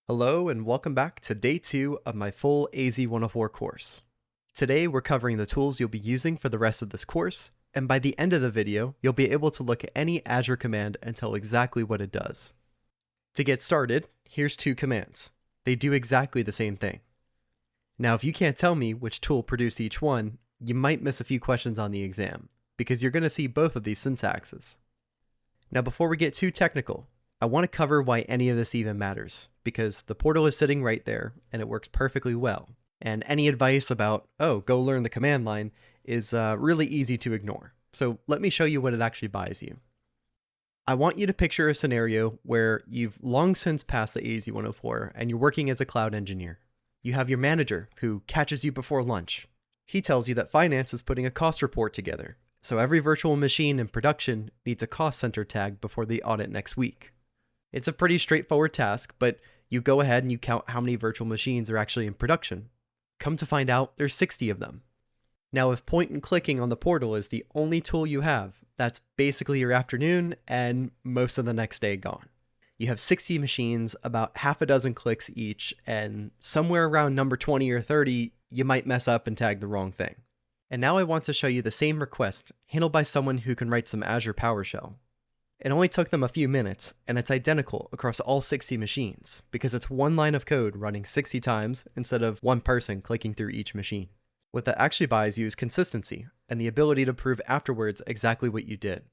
Hello and welcome back to day 2 of my full AZ104 course. Today we're covering the tools you'll be using for the rest of this course, and by the end of the video, you'll be able to look at any Azure command and tell exactly what it does. To get started, here's 2 commands. They do exactly the same thing. Now if you can't tell me which tool produced each one, you might miss a few questions on the exam, because you're going to see both of these syntaxes. Now before we get too technical, I want to cover why any of this even matters, because the portal is sitting right there and it works perfectly well. And any advice about, oh, go learn the command line is really easy to ignore. So let me show you what it actually buys you. I want you to picture a scenario where you've long since passed the AZ104 and you're working as a cloud engineer. You have your manager who catches you before lunch. He tells you that finance is putting a cost report together, so every virtual machine in production needs a cost center tag before the audit next week. It's a pretty straightforward task, but you go ahead and you count how many virtual machines are actually in production. Come to find out, there's 60 of them. Now, if point and clicking on the portal is the only tool you have, that's basically your afternoon and most of the next day gone. You have 60 machines, about half a dozen clicks each, and somewhere around number 20 or 30, you might mess up and tag the wrong thing. And now I want to show you the same request handled by someone who can write some Azure PowerShell. It only took them a few minutes, and it's identical across all 60 machines, because it's one line of code running 60 times instead of one person clicking through each machine. What that actually buys you is consistency, and the ability to prove afterwards exactly what you did.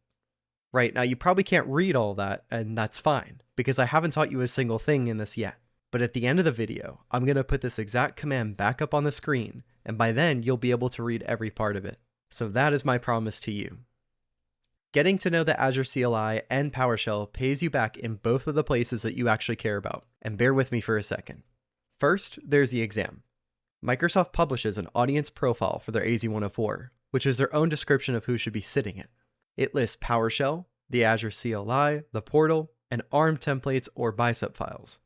Right, now you probably can't read all that, and that's fine, because I haven't taught you a single thing in this yet. But at the end of the video, I'm going to put this exact command back up on the screen, and by then you'll be able to read every part of it. So that is my promise to you. Getting to know the Azure CLI and PowerShell pays you back in both of the places that you actually care about, and bear with me for a second. First, there's the exam. Microsoft publishes an audience profile for their AZ104, which is their own description of who should be sitting it. It lists PowerShell, the Azure CLI, the portal, and ARM templates or bicep files.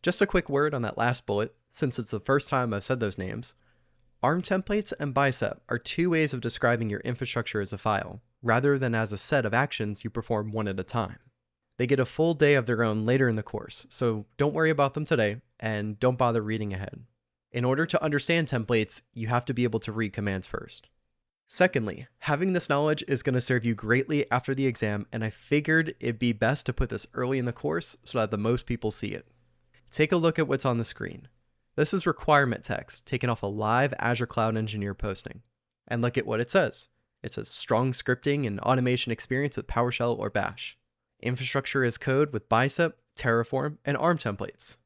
Just a quick word on that last bullet, since it's the first time I've said those names. ARM templates and bicep are 2 ways of describing your infrastructure as a file, rather than as a set of actions you perform one at a time. They get a full day of their own later in the course, so don't worry about them today, and don't bother reading ahead. In order to understand templates, you have to be able to read commands first. Secondly, having this knowledge is going to serve you greatly after the exam, and I figured it'd be best to put this early in the course so that the most people see it. Take a look at what's on the screen. This is requirement text taken off a live Azure Cloud Engineer posting. And look at what it says. It says strong scripting and automation experience with PowerShell or Bash. Infrastructure as code with Bicep, Terraform, and ARM templates.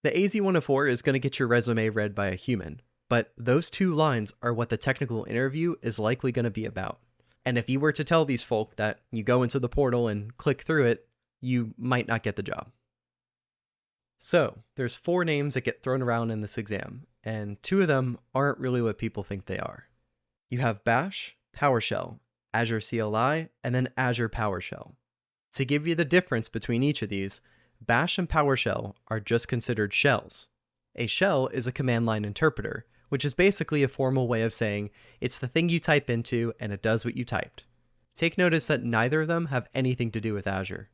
The AZ104 is going to get your resume read by a human, but those 2 lines are what the technical interview is likely going to be about. And if you were to tell these folk that you go into the portal and click through it, you might not get the job. So, there's 4 names that get thrown around in this exam, and 2 of them aren't really what people think they are. You have Bash, PowerShell, Azure CLI, and then Azure PowerShell. To give you the difference between each of these, Bash and PowerShell are just considered shells. A shell is a command line interpreter, which is basically a formal way of saying it's the thing you type into and it does what you typed. Take notice that neither of them have anything to do with Azure.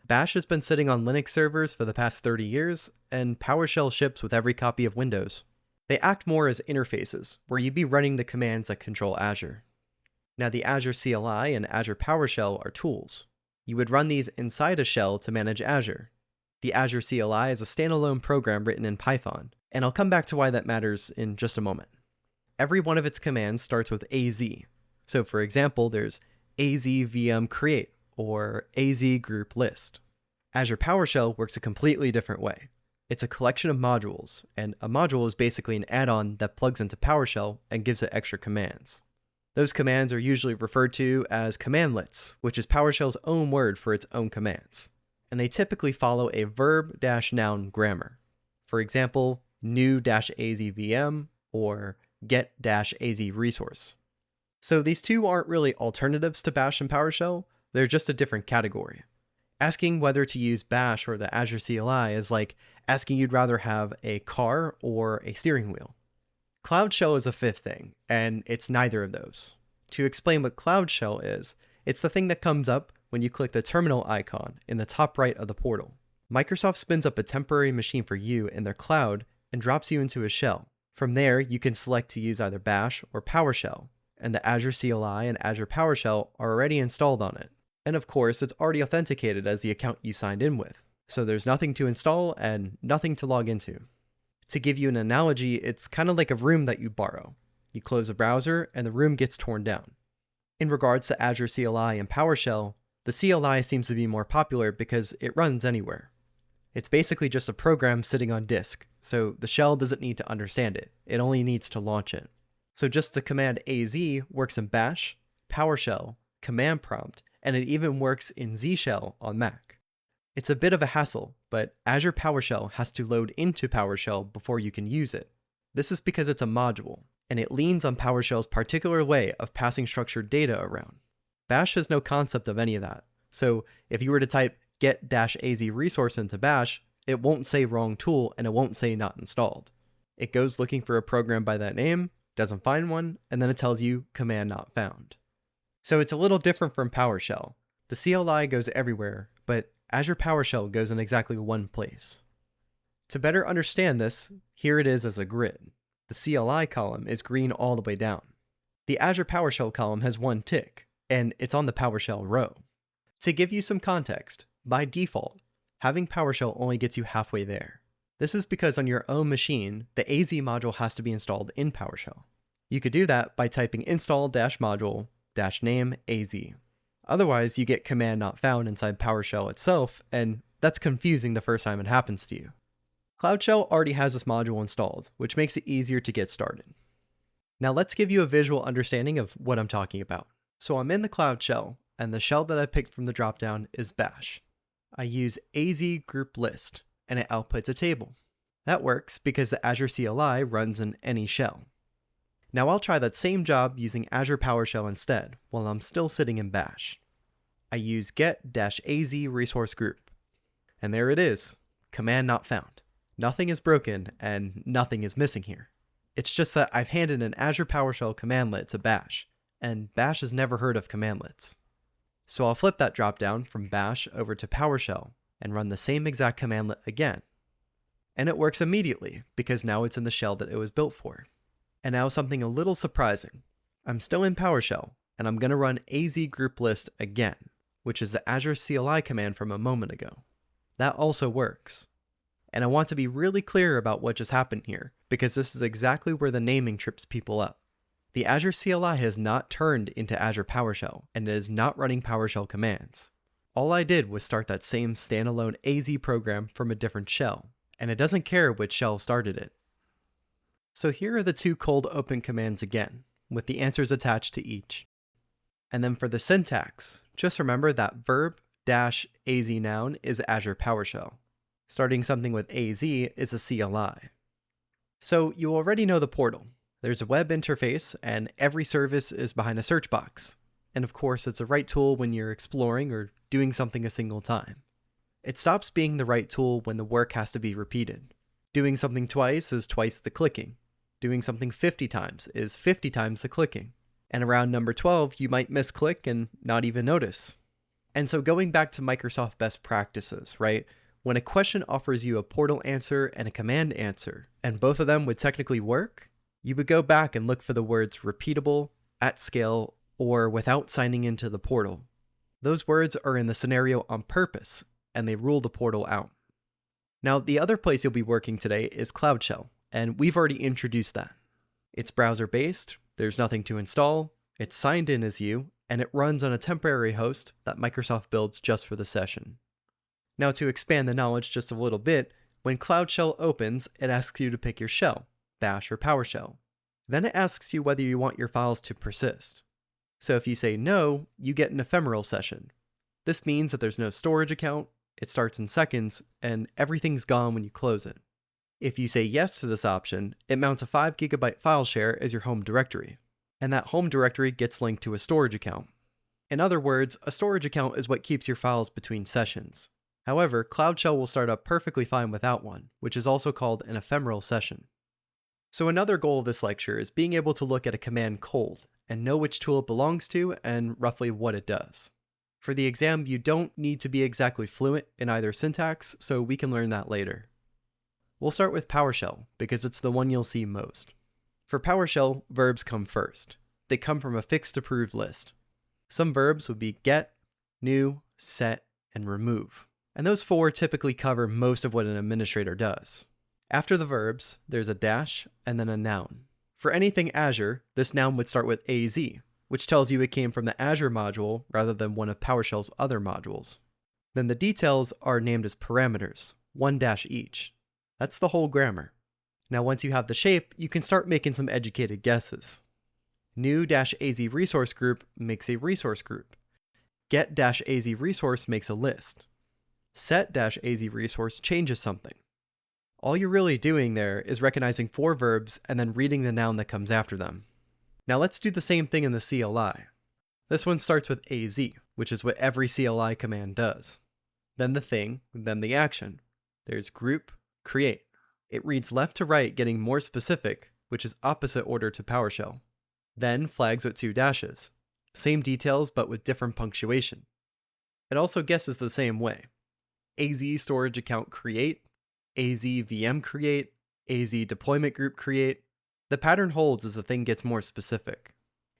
Bash has been sitting on Linux servers for the past 30 years, and PowerShell ships with every copy of Windows. They act more as interfaces, where you'd be running the commands that control Azure. Now the Azure CLI and Azure PowerShell are tools. You would run these inside a shell to manage Azure. The Azure CLI is a standalone program written in Python, and I'll come back to why that matters in just a moment. Every one of its commands starts with AZ. So for example, there's AZ VM create or AZ group list. Azure PowerShell works a completely different way. It's a collection of modules, and a module is basically an add-on that plugs into PowerShell and gives it extra commands. Those commands are usually referred to as cmdlets, which is PowerShell's own word for its own commands. And they typically follow a verb-noun grammar. For example, new-azvm or get-az resource. So these 2 aren't really alternatives to Bash and PowerShell, they're just a different category. Asking whether to use Bash or the Azure CLI is like asking you'd rather have a car or a steering wheel. Cloud Shell is a 5th thing, and it's neither of those. To explain what Cloud Shell is, it's the thing that comes up when you click the terminal icon in the top right of the portal. Microsoft spins up a temporary machine for you in their cloud and drops you into a shell. From there, you can select to use either Bash or PowerShell, and the Azure CLI and Azure PowerShell are already installed on it. And of course, it's already authenticated as the account you signed in with, so there's nothing to install and nothing to log into. To give you an analogy, it's kind of like a room that you borrow. You close a browser and the room gets torn down. In regards to Azure CLI and PowerShell, the CLI seems to be more popular because it runs anywhere. It's basically just a program sitting on disk, so the shell doesn't need to understand it, it only needs to launch it. So just the command AZ works in Bash, PowerShell, Command Prompt, and it even works in Z Shell on Mac. It's a bit of a hassle, but Azure PowerShell has to load into PowerShell before you can use it. This is because it's a module, and it leans on PowerShell's particular way of passing structured data around. Bash has no concept of any of that, so if you were to type get-az resource into Bash, it won't say wrong tool and it won't say not installed. It goes looking for a program by that name, doesn't find one, and then it tells you command not found. So it's a little different from PowerShell. The CLI goes everywhere, but Azure PowerShell goes in exactly one place. To better understand this, here it is as a grid. The CLI column is green all the way down. The Azure PowerShell column has one tick, and it's on the PowerShell row. To give you some context, by default, having PowerShell only gets you halfway there. This is because on your own machine, the AZ module has to be installed in PowerShell. You could do that by typing install-module-name AZ. Otherwise, you get command not found inside PowerShell itself, and that's confusing the first time it happens to you. Cloud Shell already has this module installed, which makes it easier to get started. Now let's give you a visual understanding of what I'm talking about. So I'm in the Cloud Shell, and the shell that I picked from the dropdown is Bash. I use AZ group list, and it outputs a table. That works because the Azure CLI runs in any shell. Now I'll try that same job using Azure PowerShell instead, while I'm still sitting in Bash. I use get-az resource group. And there it is, command not found. Nothing is broken and nothing is missing here. It's just that I've handed an Azure PowerShell commandlet to Bash, and Bash has never heard of commandlets. So I'll flip that dropdown from Bash over to PowerShell and run the same exact commandlet again. And it works immediately because now it's in the shell that it was built for. And now something a little surprising. I'm still in PowerShell, and I'm going to run AZ group list again, which is the Azure CLI command from a moment ago. That also works. And I want to be really clear about what just happened here, because this is exactly where the naming trips people up. The Azure CLI has not turned into Azure PowerShell, and it is not running PowerShell commands. All I did was start that same standalone AZ program from a different shell, and it doesn't care which shell started it. So here are the two cold open commands again, with the answers attached to each. And then for the syntax, just remember that verb-AzNoun is Azure PowerShell. Starting something with AZ is a CLI. So you already know the portal. There's a web interface, and every service is behind a search box. And of course, it's the right tool when you're exploring or doing something a single time. It stops being the right tool when the work has to be repeated. Doing something twice is twice the clicking. Doing something 50 times is 50 times the clicking. And around number 12, you might misclick and not even notice. And so going back to Microsoft best practices, right? When a question offers you a portal answer and a command answer, and both of them would technically work, you would go back and look for the words repeatable, at scale, or without signing into the portal. Those words are in the scenario on purpose, and they rule the portal out. Now, the other place you'll be working today is Cloud Shell, and we've already introduced that. It's browser-based, there's nothing to install, it's signed in as you, and it runs on a temporary host that Microsoft builds just for the session. Now, to expand the knowledge just a little bit, when Cloud Shell opens, it asks you to pick your shell, Bash or PowerShell. Then it asks you whether you want your files to persist. So if you say no, you get an ephemeral session. This means that there's no storage account, it starts in seconds, and everything's gone when you close it. If you say yes to this option, it mounts a 5 GB file share as your home directory, and that home directory gets linked to a storage account. In other words, a storage account is what keeps your files between sessions. However, Cloud Shell will start up perfectly fine without one, which is also called an ephemeral session. So another goal of this lecture is being able to look at a command cold and know which tool it belongs to and roughly what it does. For the exam, you don't need to be exactly fluent in either syntax, so we can learn that later. We'll start with PowerShell, because it's the one you'll see most. For PowerShell, verbs come first. They come from a fixed approved list. Some verbs would be get, new, set, and remove. And those four typically cover most of what an administrator does. After the verbs, there's a dash and then a noun. For anything Azure, this noun would start with AZ, which tells you it came from the Azure module rather than one of PowerShell's other modules. Then the details are named as parameters, one dash each. That's the whole grammar. Now once you have the shape, you can start making some educated guesses. New-AZ resource group makes a resource group. Get-AZ resource makes a list. Set-AZ resource changes something. All you're really doing there is recognizing four verbs and then reading the noun that comes after them. Now let's do the same thing in the CLI. This one starts with AZ, which is what every CLI command does. Then the thing, then the action. There's group, create. It reads left to right, getting more specific, which is opposite order to PowerShell. Then flags with two dashes. Same details, but with different punctuation. It also guesses the same way. AZ storage account create, AZ VM create, AZ deployment group create. The pattern holds as the thing gets more specific.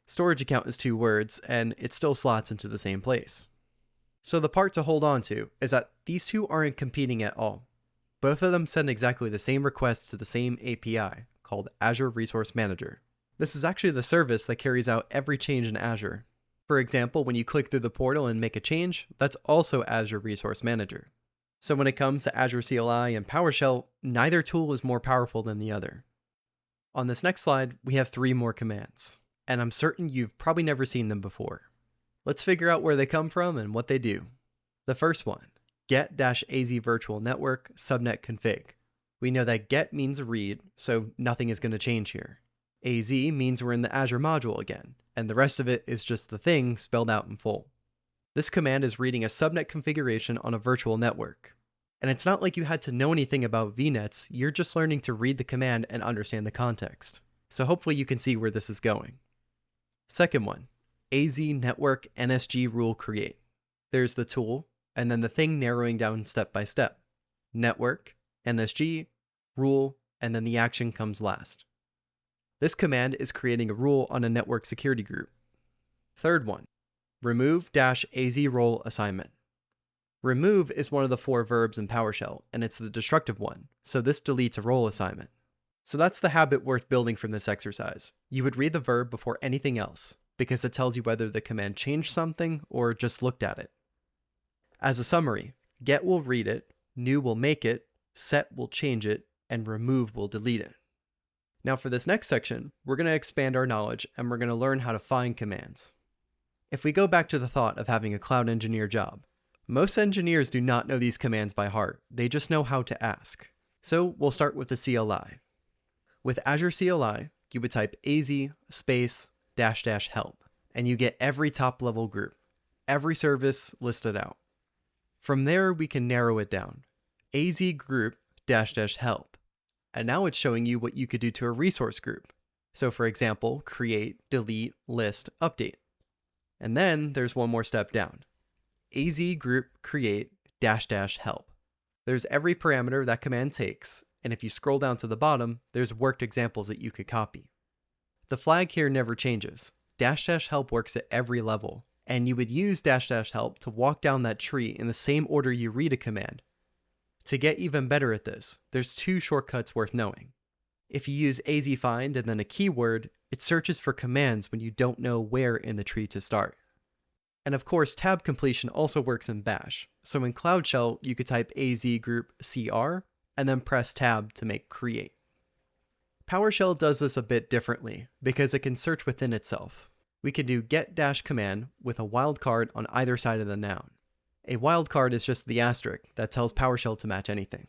Storage account is two words, and it still slots into the same place. So the part to hold on to is that these two aren't competing at all. Both of them send exactly the same request to the same API, called Azure Resource Manager. This is actually the service that carries out every change in Azure. For example, when you click through the portal and make a change, that's also Azure Resource Manager. So when it comes to Azure CLI and PowerShell, neither tool is more powerful than the other. On this next slide, we have three more commands, and I'm certain you've probably never seen them before. Let's figure out where they come from and what they do. The first one, get-az virtual network subnet config. We know that get means read, so nothing is going to change here. AZ means we're in the Azure module again, and the rest of it is just the thing spelled out in full. This command is reading a subnet configuration on a virtual network. And it's not like you had to know anything about VNets, you're just learning to read the command and understand the context. So hopefully you can see where this is going. Second one, AZ network NSG rule create. There's the tool, and then the thing narrowing down step by step. Network, NSG, rule, and then the action comes last. This command is creating a rule on a network security group. Third one, remove-az role assignment. Remove is one of the four verbs in PowerShell, and it's the destructive one, so this deletes a role assignment. So that's the habit worth building from this exercise. You would read the verb before anything else, because it tells you whether the command changed something or just looked at it. As a summary, get will read it, new will make it, set will change it, and remove will delete it. Now for this next section, we're going to expand our knowledge and we're going to learn how to find commands. If we go back to the thought of having a cloud engineer job, most engineers do not know these commands by heart, they just know how to ask. So we'll start with the CLI. With Azure CLI, you would type AZ space -- help, and you get every top level group, every service listed out. From there, we can narrow it down. AZ group -- help. And now it's showing you what you could do to a resource group. So for example, create, delete, list, update. And then there's one more step down. AZ group create -- help. There's every parameter that command takes, and if you scroll down to the bottom, there's worked examples that you could copy. The flag here never changes. -- help works at every level, and you would use -- help to walk down that tree in the same order you read a command. To get even better at this, there's two shortcuts worth knowing. If you use AZ find and then a keyword, it searches for commands when you don't know where in the tree to start. And of course, tab completion also works in Bash. So in Cloud Shell, you could type AZ group CR and then press tab to make create. PowerShell does this a bit differently because it can search within itself. We can do get - command with a wildcard on either side of the noun. A wildcard is just the asterisk that tells PowerShell to match anything.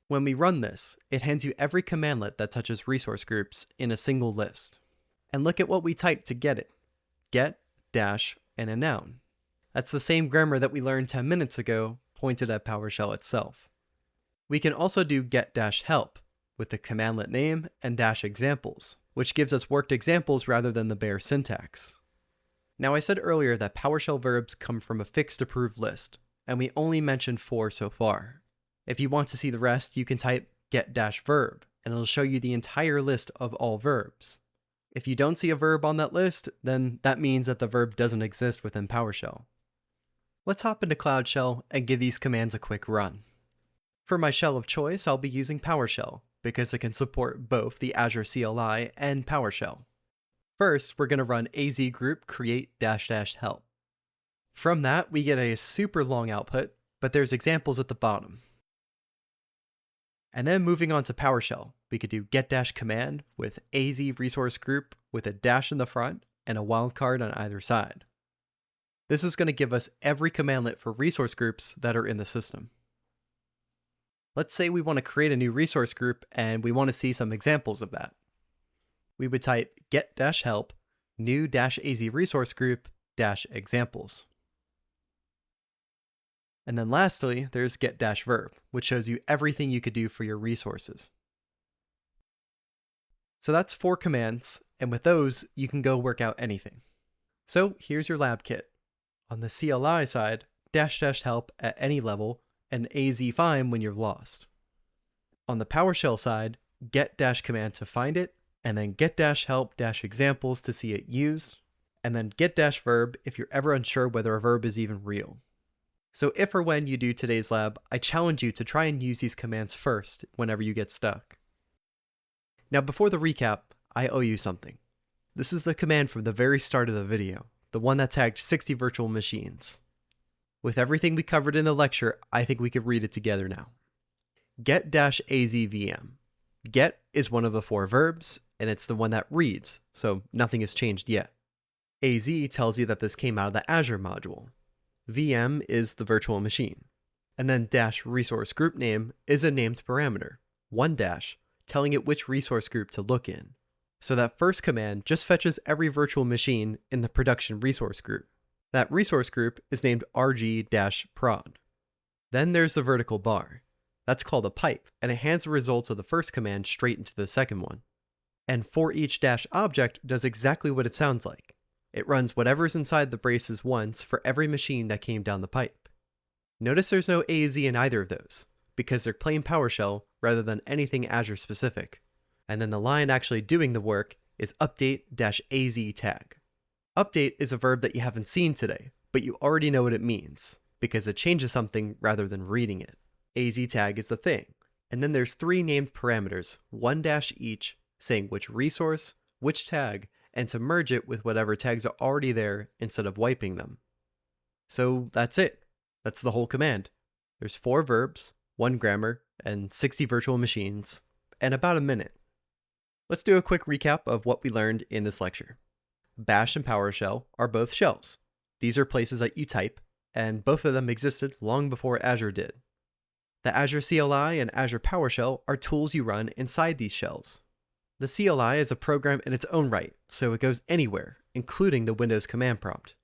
When we run this, it hands you every commandlet that touches resource groups in a single list. And look at what we typed to get it. Get, dash, and a noun. That's the same grammar that we learned 10 minutes ago, pointed at PowerShell itself. We can also do get - help with the commandlet name and - examples, which gives us worked examples rather than the bare syntax. Now I said earlier that PowerShell verbs come from a fixed approved list, and we only mentioned 4 so far. If you want to see the rest, you can type get-verb, and it'll show you the entire list of all verbs. If you don't see a verb on that list, then that means that the verb doesn't exist within PowerShell. Let's hop into Cloud Shell and give these commands a quick run. For my shell of choice, I'll be using PowerShell, because it can support both the Azure CLI and PowerShell. First, we're going to run AZ group create --help. From that, we get a super long output, but there's examples at the bottom. And then moving on to PowerShell, we could do get-command with AZ resource group with a dash in the front and a wildcard on either side. This is going to give us every commandlet for resource groups that are in the system. Let's say we want to create a new resource group and we want to see some examples of that. We would type get-help new-az resource group -examples. And then lastly, there's get-verb, which shows you everything you could do for your resources. So that's 4 commands, and with those, you can go work out anything. So here's your lab kit. On the CLI side, --help at any level, and AZ-find when you're lost. On the PowerShell side, get-command to find it, and then get-help-examples to see it used, and then get-verb if you're ever unsure whether a verb is even real. So if or when you do today's lab, I challenge you to try and use these commands first whenever you get stuck. Now before the recap, I owe you something. This is the command from the very start of the video, the one that tagged 60 virtual machines. With everything we covered in the lecture, I think we could read it together now. Get-azvm. Get is one of the 4 verbs, and it's the one that reads, so nothing has changed yet. AZ tells you that this came out of the Azure module. VM is the virtual machine. And then -resource group name is a named parameter, 1-, telling it which resource group to look in. So that first command just fetches every virtual machine in the production resource group. That resource group is named rg-prod. Then there's the vertical bar. That's called a pipe, and it hands the results of the first command straight into the second one. And for each -object does exactly what it sounds like. It runs whatever's inside the braces once for every machine that came down the pipe. Notice there's no AZ in either of those, because they're plain PowerShell rather than anything Azure specific. And then the line actually doing the work is update-az tag. Update is a verb that you haven't seen today, but you already know what it means, because it changes something rather than reading it. AZ tag is the thing, and then there's 3 named parameters, 1- each, saying which resource, which tag, and to merge it with whatever tags are already there instead of wiping them. So that's it. That's the whole command. There's 4 verbs, 1 grammar, and 60 virtual machines, and about a minute. Let's do a quick recap of what we learned in this lecture. Bash and PowerShell are both shells. These are places that you type, and both of them existed long before Azure did. The Azure CLI and Azure PowerShell are tools you run inside these shells. The CLI is a program in its own right, so it goes anywhere, including the Windows command prompt.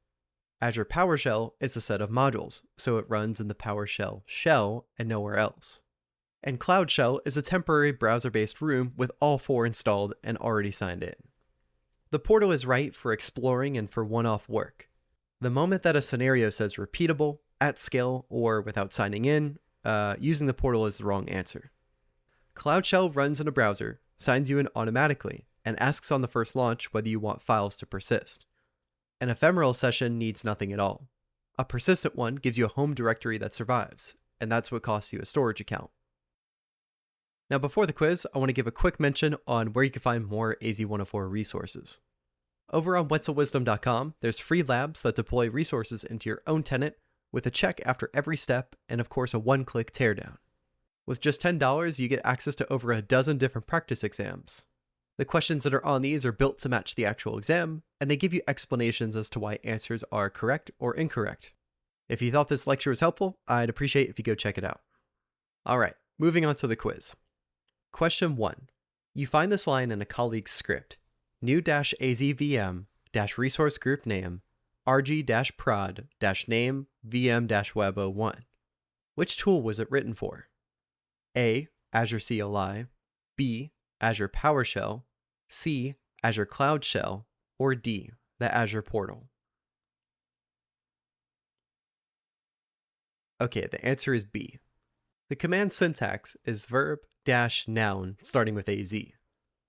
Azure PowerShell is a set of modules, so it runs in the PowerShell shell and nowhere else. And Cloud Shell is a temporary browser-based room with all 4 installed and already signed in. The portal is right for exploring and for one-off work. The moment that a scenario says repeatable, at scale, or without signing in, using the portal is the wrong answer. Cloud Shell runs in a browser, signs you in automatically, and asks on the first launch whether you want files to persist. An ephemeral session needs nothing at all. A persistent one gives you a home directory that survives, and that's what costs you a storage account. Now before the quiz, I want to give a quick mention on where you can find more AZ104 resources. Over on wetzelwisdom.com, there's free labs that deploy resources into your own tenant with a check after every step and of course a one-click teardown. With just $10, you get access to over a dozen different practice exams. The questions that are on these are built to match the actual exam, and they give you explanations as to why answers are correct or incorrect. If you thought this lecture was helpful, I'd appreciate if you go check it out. Alright, moving on to the quiz. Question 1. You find this line in a colleague's script. new-azvm-resource group name rg-prod-name vm-web01. Which tool was it written for? A. Azure CLI, B. Azure PowerShell, C. Azure Cloud Shell, or D. the Azure portal. Okay, the answer is B. The command syntax is verb-noun starting with AZ.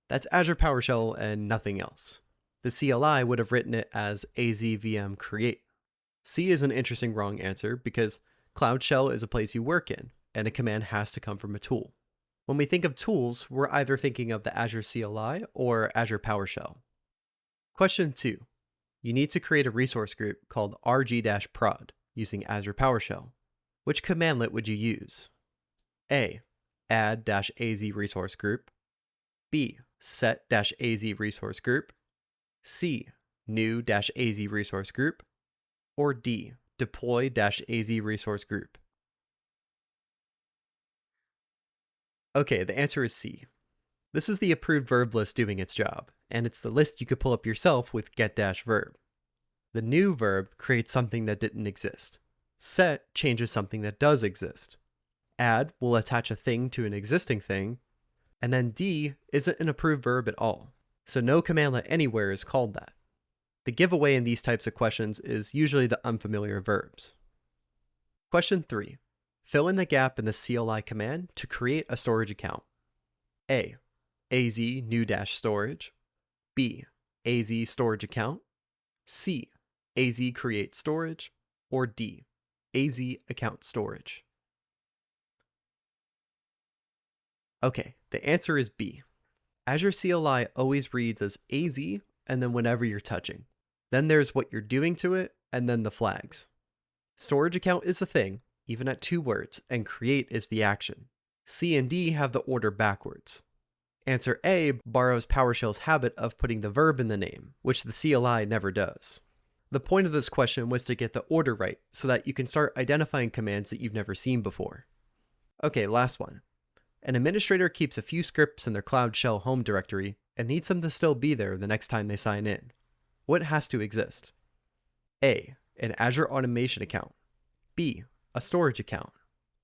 That's Azure PowerShell and nothing else. The CLI would have written it as AZVM create. C is an interesting wrong answer because Cloud Shell is a place you work in, and a command has to come from a tool. When we think of tools, we're either thinking of the Azure CLI or Azure PowerShell. Question 2. You need to create a resource group called rg-prod using Azure PowerShell. Which commandlet would you use? A. Add-az resource group. B. Set-az resource group. C. New-az resource group. Or D. Deploy-az resource group. Okay, the answer is C. This is the approved verb list doing its job, and it's the list you could pull up yourself with get-verb. The new verb creates something that didn't exist. Set changes something that does exist. Add will attach a thing to an existing thing, and then D isn't an approved verb at all, so no commandlet anywhere is called that. The giveaway in these types of questions is usually the unfamiliar verbs. Question 3. Fill in the gap in the CLI command to create a storage account. A. AZ new-storage. B. AZ storage account. C. AZ create storage. Or D. AZ account storage. Okay, the answer is B. Azure CLI always reads as AZ and then whenever you're touching. Then there's what you're doing to it, and then the flags. Storage account is the thing, even at 2 words, and create is the action. C and D have the order backwards. Answer A borrows PowerShell's habit of putting the verb in the name, which the CLI never does. The point of this question was to get the order right so that you can start identifying commands that you've never seen before. Okay, last one. An administrator keeps a few scripts in their Cloud Shell home directory and needs them to still be there the next time they sign in. What has to exist? A. An Azure automation account. B. A storage account.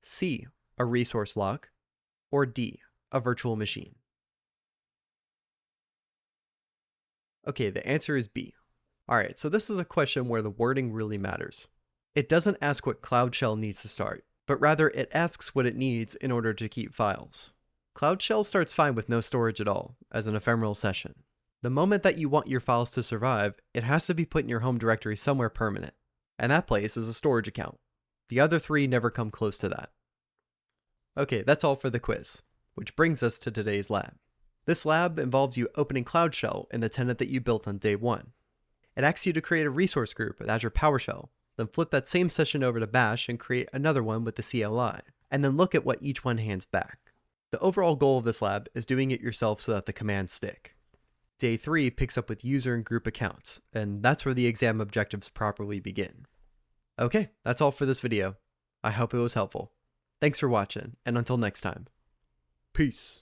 C. A resource lock. Or D. A virtual machine. Okay, the answer is B. Alright, so this is a question where the wording really matters. It doesn't ask what Cloud Shell needs to start, but rather it asks what it needs in order to keep files. Cloud Shell starts fine with no storage at all, as an ephemeral session. The moment that you want your files to survive, it has to be put in your home directory somewhere permanent, and that place is a storage account. The other 3 never come close to that. Okay, that's all for the quiz, which brings us to today's lab. This lab involves you opening Cloud Shell in the tenant that you built on day 1. It asks you to create a resource group with Azure PowerShell, then flip that same session over to Bash and create another one with the CLI, and then look at what each one hands back. The overall goal of this lab is doing it yourself so that the commands stick. Day 3 picks up with user and group accounts, and that's where the exam objectives properly begin. Okay, that's all for this video. I hope it was helpful. Thanks for watching, and until next time. Peace.